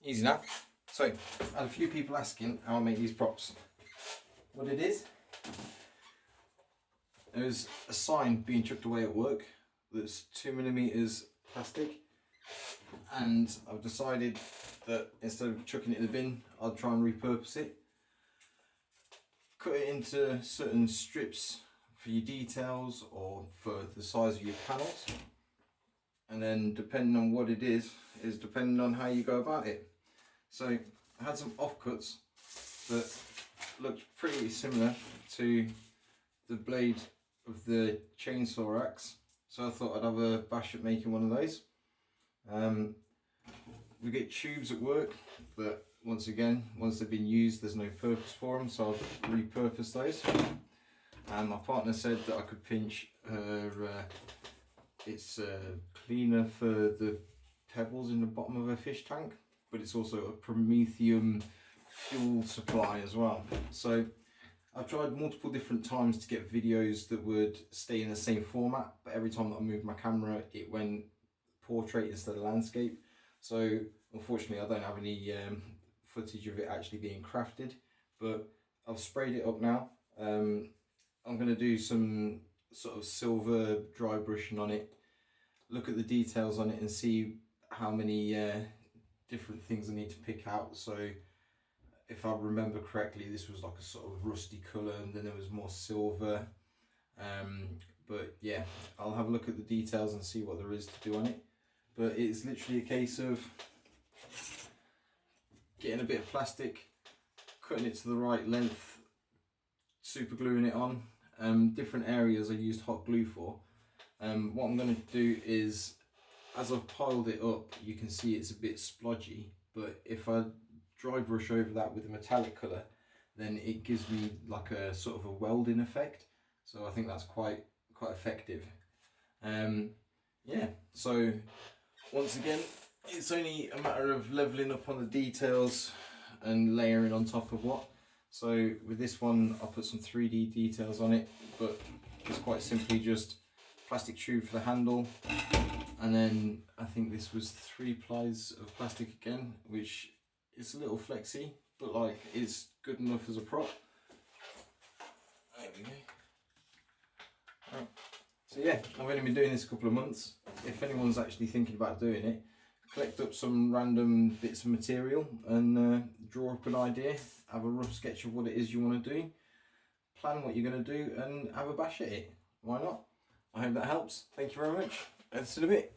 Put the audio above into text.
Easy now. So, I had a few people asking how I make these props. What it is, there's a sign being chucked away at work that's 2mm plastic, and I've decided that instead of chucking it in the bin, I'll try and repurpose it. Cut it into certain strips for your details or for the size of your panels, and then depending on what it is depending on how you go about it. So I had some offcuts that looked pretty similar to the blade of the chainsaw axe, so I thought I'd have a bash at making one of those. We get tubes at work that, once again, once they've been used, there's no purpose for them, so I'll repurpose those. And my partner said that I could pinch her, it's a cleaner for the pebbles in the bottom of a fish tank, but it's also a Prometheum fuel supply as well. So I've tried multiple different times to get videos that would stay in the same format, but every time that I moved my camera it went portrait instead of landscape. So unfortunately I don't have any footage of it actually being crafted, but I've sprayed it up now. I'm going to do some sort of silver dry brushing on it, look at the details on it and see how many different things I need to pick out. So if I remember correctly, this was like a sort of rusty colour, and then there was more silver. But yeah, I'll have a look at the details and see what there is to do on it. But it's literally a case of getting a bit of plastic, cutting it to the right length, super gluing it on. Different areas I used hot glue for. What I'm going to do is, as I've piled it up, you can see it's a bit splodgy, but if I dry brush over that with a metallic colour, then it gives me like a sort of a welding effect. So I think that's quite effective. Yeah, so once again, it's only a matter of levelling up on the details and layering on top of what. So with this one, I'll put some 3D details on it, but it's quite simply just plastic tube for the handle, and then I think this was 3 plies of plastic again, which is a little flexy, but like it's good enough as a prop. There we go. Right. So yeah, I've only been doing this a couple of months. If anyone's actually thinking about doing it, collect up some random bits of material and draw up an idea, have a rough sketch of what it is you want to do, plan what you're going to do and have a bash at it. Why not? I hope that helps. Thank you very much. See you in a bit.